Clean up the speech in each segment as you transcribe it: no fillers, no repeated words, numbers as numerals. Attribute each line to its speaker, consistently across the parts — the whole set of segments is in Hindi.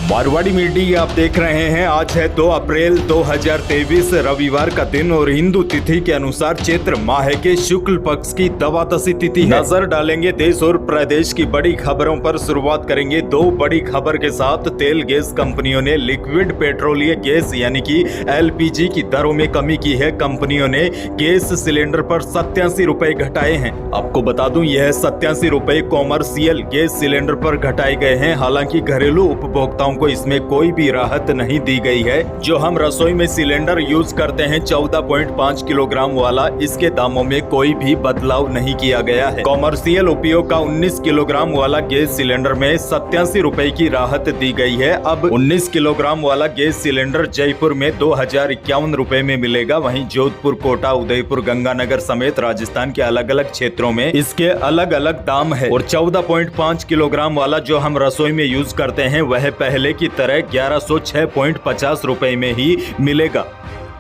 Speaker 1: मारवाड़ी मीडिया आप देख रहे हैं। आज है 2 अप्रैल 2023 रविवार का दिन और हिंदू तिथि के अनुसार चैत्र माह के शुक्ल पक्ष की द्वादशी तिथि है। नजर डालेंगे देश और प्रदेश की बड़ी खबरों पर। शुरुआत करेंगे 2 बड़ी खबर के साथ। तेल गैस कंपनियों ने लिक्विड पेट्रोलियम गैस यानी कि LPG की दरों में कमी की है। कंपनियों ने गैस सिलेंडर पर 87 रुपए घटाए हैं। आपको बता दूं यह 87 रुपए कॉमर्शियल गैस सिलेंडर पर घटाए गए हैं। हालांकि घरेलू उपभोक्ताओं को इसमें कोई भी राहत नहीं दी गई है। जो हम रसोई में सिलेंडर यूज करते हैं 14.5 किलोग्राम वाला, इसके दामों में कोई भी बदलाव नहीं किया गया है। कॉमर्शियल उपयोग का 19 किलोग्राम वाला गैस सिलेंडर में 87 रुपए की राहत दी गई है। अब 19 किलोग्राम वाला गैस सिलेंडर जयपुर में 2051 रुपए में मिलेगा। वहीं जोधपुर, कोटा, उदयपुर, गंगानगर समेत राजस्थान के अलग अलग क्षेत्रों में इसके अलग अलग दाम है। और 14.5 किलोग्राम वाला जो हम रसोई में यूज करते हैं वह पहले की तरह 1106.50 रुपए में ही मिलेगा।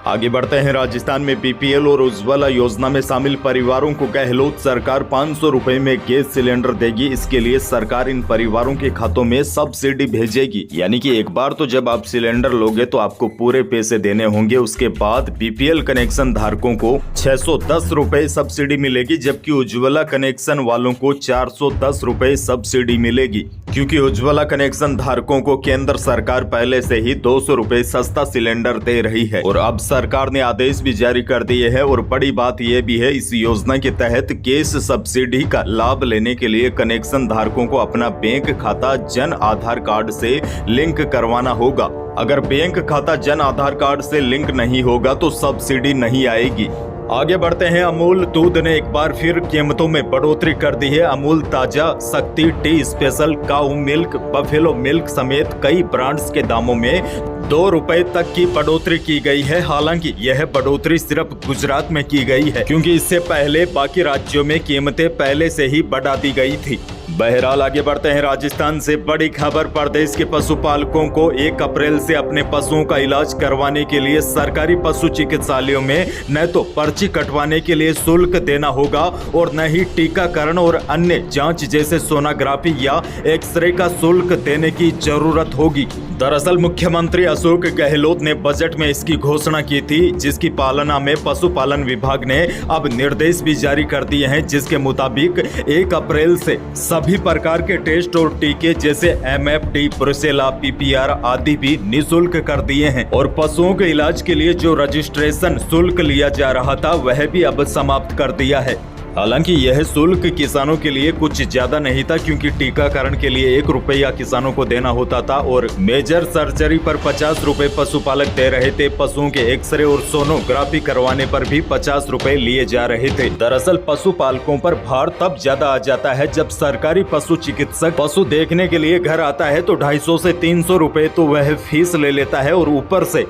Speaker 1: आगे बढ़ते हैं। राजस्थान में BPL और उज्ज्वला योजना में शामिल परिवारों को गहलोत सरकार 500 रुपए में गैस सिलेंडर देगी। इसके लिए सरकार इन परिवारों के खातों में सब्सिडी भेजेगी। यानी कि एक बार तो जब आप सिलेंडर लोगे तो आपको पूरे पैसे देने होंगे। उसके बाद BPL कनेक्शन धारकों को 610 रुपए सब्सिडी मिलेगी, जबकि उज्ज्वला कनेक्शन वालों को 410 रुपए सब्सिडी मिलेगी। क्योंकि उज्ज्वला कनेक्शन धारकों को केंद्र सरकार पहले से ही 200 रुपए सस्ता सिलेंडर दे रही है और अब सरकार ने आदेश भी जारी कर दिए हैं। और बड़ी बात यह भी है, इस योजना के तहत गैस सब्सिडी का लाभ लेने के लिए कनेक्शन धारकों को अपना बैंक खाता जन आधार कार्ड से लिंक करवाना होगा। अगर बैंक खाता जन आधार कार्ड से लिंक नहीं होगा तो सब्सिडी नहीं आएगी। आगे बढ़ते हैं। अमूल दूध ने एक बार फिर कीमतों में बढ़ोतरी कर दी है। अमूल ताजा, शक्ति, टी स्पेशल, काऊ मिल्क, बफेलो मिल्क समेत कई ब्रांड्स के दामों में 2 रुपए तक की बढ़ोतरी की गई है। हालांकि यह बढ़ोतरी सिर्फ गुजरात में की गई है, क्योंकि इससे पहले बाकी राज्यों में कीमतें पहले से ही बढ़ा दी गई थी। बहरहाल आगे बढ़ते हैं। राजस्थान से बड़ी खबर। प्रदेश के पशुपालकों को 1 अप्रैल से अपने पशुओं का इलाज करवाने के लिए सरकारी पशु चिकित्सालयों में न तो पर्ची कटवाने के लिए शुल्क देना होगा और न ही टीकाकरण और अन्य जांच जैसे सोनोग्राफी या एक्सरे का शुल्क देने की जरूरत होगी। दरअसल मुख्यमंत्री अशोक गहलोत ने बजट में इसकी घोषणा की थी, जिसकी पालना में पशुपालन विभाग ने अब निर्देश भी जारी कर दिए हैं, जिसके मुताबिक 1 अप्रैल से सभी प्रकार के टेस्ट और टीके जैसे MFT, ब्रुसेला, PPR आदि भी निःशुल्क कर दिए हैं। और पशुओं के इलाज के लिए जो रजिस्ट्रेशन शुल्क लिया जा रहा था वह भी अब समाप्त कर दिया है। हालांकि यह शुल्क किसानों के लिए कुछ ज्यादा नहीं था, क्योंकि टीकाकरण के लिए 1 रुपया किसानों को देना होता था और मेजर सर्जरी पर 50 रुपए पशुपालक दे रहे थे। पशुओं के एक्सरे और सोनोग्राफी करवाने पर भी 50 रुपए लिए जा रहे थे। दरअसल पशुपालकों पर भार तब ज्यादा आ जाता है जब सरकारी पशु चिकित्सक पशु देखने के लिए घर आता है तो 250 से 300 रुपए तो वह फीस ले लेता है और ऊपर से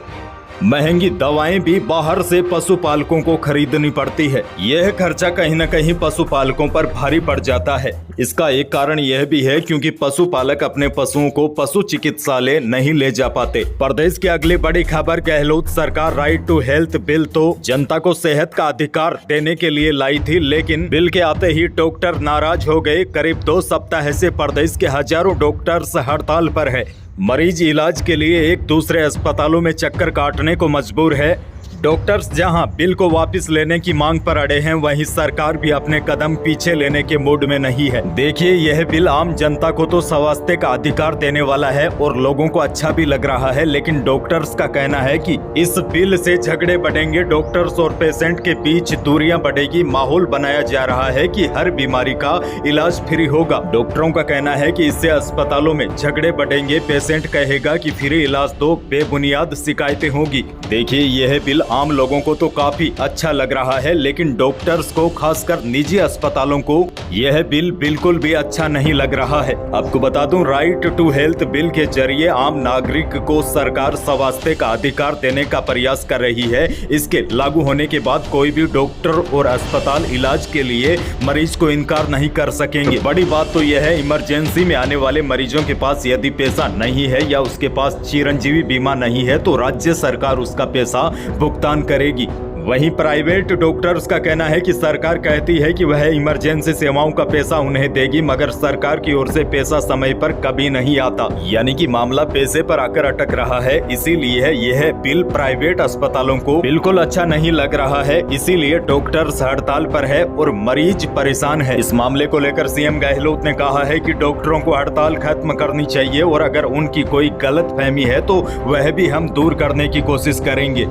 Speaker 1: महंगी दवाएं भी बाहर से पशुपालकों को खरीदनी पड़ती है। यह खर्चा कहीं न कहीं पशुपालकों पर भारी पड़ जाता है। इसका एक कारण यह भी है क्योंकि पशुपालक अपने पशुओं को पशु चिकित्सालय नहीं ले जा पाते। प्रदेश की अगली बड़ी खबर। गहलोत सरकार राइट टू हेल्थ बिल तो जनता को सेहत का अधिकार देने के लिए लाई थी, लेकिन बिल के आते ही डॉक्टर नाराज हो गए। करीब 2 सप्ताह से प्रदेश के हजारों डॉक्टर्स हड़ताल पर है। मरीज इलाज के लिए एक दूसरे अस्पतालों में चक्कर काटने को मजबूर है। डॉक्टर्स जहां बिल को वापस लेने की मांग पर अड़े हैं, वहीं सरकार भी अपने कदम पीछे लेने के मूड में नहीं है। देखिए, यह बिल आम जनता को तो स्वास्थ्य का अधिकार देने वाला है और लोगों को अच्छा भी लग रहा है, लेकिन डॉक्टर्स का कहना है कि इस बिल से झगड़े बढ़ेंगे, डॉक्टर्स और पेशेंट के बीच दूरियां बढ़ेगी। माहौल बनाया जा रहा है कि हर बीमारी का इलाज फ्री होगा। डॉक्टरों का कहना है कि इससे अस्पतालों में झगड़े बढ़ेंगे। पेशेंट कहेगा कि फ्री इलाज दो, बेबुनियाद शिकायतें होगी। देखिए, यह बिल आम लोगों को तो काफी अच्छा लग रहा है, लेकिन डॉक्टर्स को, खासकर निजी अस्पतालों को यह बिल बिल्कुल भी अच्छा नहीं लग रहा है। आपको बता दूं, राइट टू हेल्थ बिल के जरिए आम नागरिक को सरकार स्वास्थ्य का अधिकार देने का प्रयास कर रही है। इसके लागू होने के बाद कोई भी डॉक्टर और अस्पताल इलाज के लिए मरीज को इनकार नहीं कर सकेंगे। बड़ी बात तो यह है, इमरजेंसी में आने वाले मरीजों के पास यदि पैसा नहीं है या उसके पास चिरंजीवी बीमा नहीं है तो राज्य सरकार उसका पैसा भुगतान करेगी। वहीं प्राइवेट डॉक्टर्स का कहना है कि सरकार कहती है कि वह इमरजेंसी सेवाओं का पैसा उन्हें देगी, मगर सरकार की ओर से पैसा समय पर कभी नहीं आता, यानी कि मामला पैसे पर आकर अटक रहा है। इसीलिए यह बिल प्राइवेट अस्पतालों को बिल्कुल अच्छा नहीं लग रहा है, इसीलिए डॉक्टर्स हड़ताल पर है और मरीज परेशान है। इस मामले को लेकर सीएम गहलोत ने कहा है कि डॉक्टरों को हड़ताल खत्म करनी चाहिए और अगर उनकी कोई गलतफहमी है तो वह भी हम दूर करने की कोशिश करेंगे।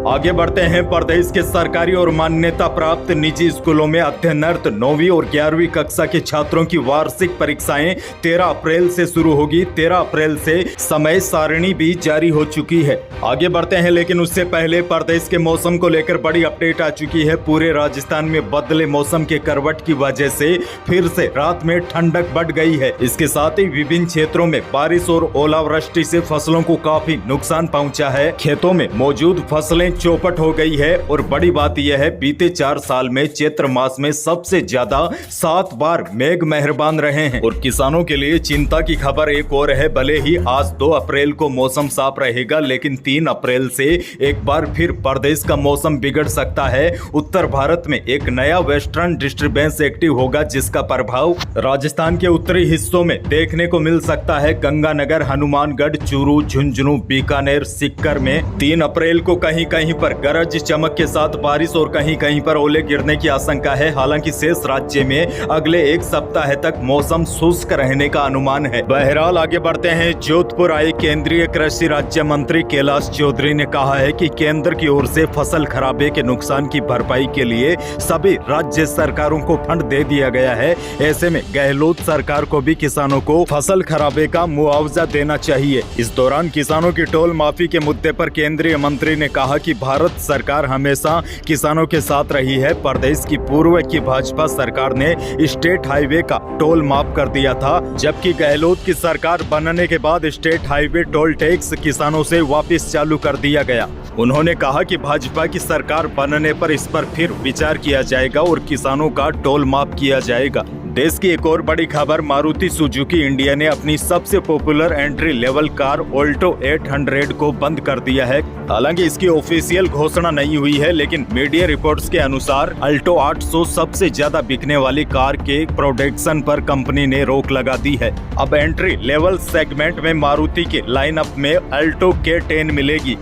Speaker 1: आगे बढ़ते हैं। प्रदेश के सरकारी और मान्यता प्राप्त निजी स्कूलों में अध्ययनरत 9वीं और 11वीं कक्षा के छात्रों की वार्षिक परीक्षाएं 13 अप्रैल से शुरू होगी। 13 अप्रैल से समय सारणी भी जारी हो चुकी है। आगे बढ़ते हैं, लेकिन उससे पहले प्रदेश के मौसम को लेकर बड़ी अपडेट आ चुकी है। पूरे राजस्थान में बदले मौसम के करवट की वजह से फिर से रात में ठंडक बढ़ गई है। इसके साथ ही विभिन्न क्षेत्रों में बारिश और ओलावृष्टि से फसलों को काफी नुकसान पहुंचा है। खेतों में मौजूद फसलें चौपट हो गई है और बड़ी बात यह है, बीते 4 साल में चैत्र मास में सबसे ज्यादा 7 बार मेघ मेहरबान रहे हैं। और किसानों के लिए चिंता की खबर एक और है। भले ही आज 2 अप्रैल को मौसम साफ रहेगा, लेकिन 3 अप्रैल से एक बार फिर प्रदेश का मौसम बिगड़ सकता है। उत्तर भारत में एक नया वेस्टर्न डिस्टर्बेंस एक्टिव होगा, जिसका प्रभाव राजस्थान के उत्तरी हिस्सों में देखने को मिल सकता है। गंगानगर, हनुमानगढ़, चूरू, झुंझुनू, बीकानेर, सीकर में 3 अप्रैल को कहीं कहीं पर गरज चमक के साथ बारिश और कहीं कहीं पर ओले गिरने की आशंका है। हालांकि शेष राज्य में अगले 1 सप्ताह तक मौसम शुष्क रहने का अनुमान है। बहरहाल आगे बढ़ते हैं। जोधपुर आए केंद्रीय कृषि राज्य मंत्री कैलाश चौधरी ने कहा है कि केंद्र की ओर से फसल खराबे के नुकसान की भरपाई के लिए सभी राज्य सरकारों को फंड दे दिया गया है। ऐसे में गहलोत सरकार को भी किसानों को फसल खराबे का मुआवजा देना चाहिए। इस दौरान किसानों की टोल माफी के मुद्दे पर केंद्रीय मंत्री ने कहा कि भारत सरकार हमेशा किसानों के साथ रही है। प्रदेश की पूर्व की भाजपा सरकार ने स्टेट हाईवे का टोल माफ कर दिया था, जबकि गहलोत की सरकार बनने के बाद स्टेट हाईवे टोल टैक्स किसानों से वापस चालू कर दिया गया। उन्होंने कहा कि भाजपा की सरकार बनने पर इस पर फिर विचार किया जाएगा और किसानों का टोल माफ किया जाएगा। देश की एक और बड़ी खबर, मारुति सुजुकी इंडिया ने अपनी सबसे popular entry level car Alto 800 को बंद कर दिया है। हालांकि इसकी ऑफिशियल घोषणा नहीं हुई है, लेकिन मीडिया रिपोर्ट्स के अनुसार अल्टो 800 सबसे ज्यादा बिकने वाली कार के प्रोडक्शन पर कंपनी ने रोक लगा दी है। अब एंट्री लेवल सेगमेंट में मारुति के लाइनअप में अल्टो K10 मिलेगी।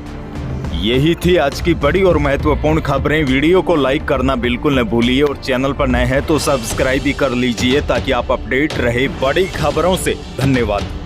Speaker 1: यही थी आज की बड़ी और महत्वपूर्ण खबरें। वीडियो को लाइक करना बिल्कुल न भूलिए और चैनल पर नए हैं तो सब्सक्राइब भी कर लीजिए ताकि आप अपडेट रहे बड़ी खबरों से। धन्यवाद।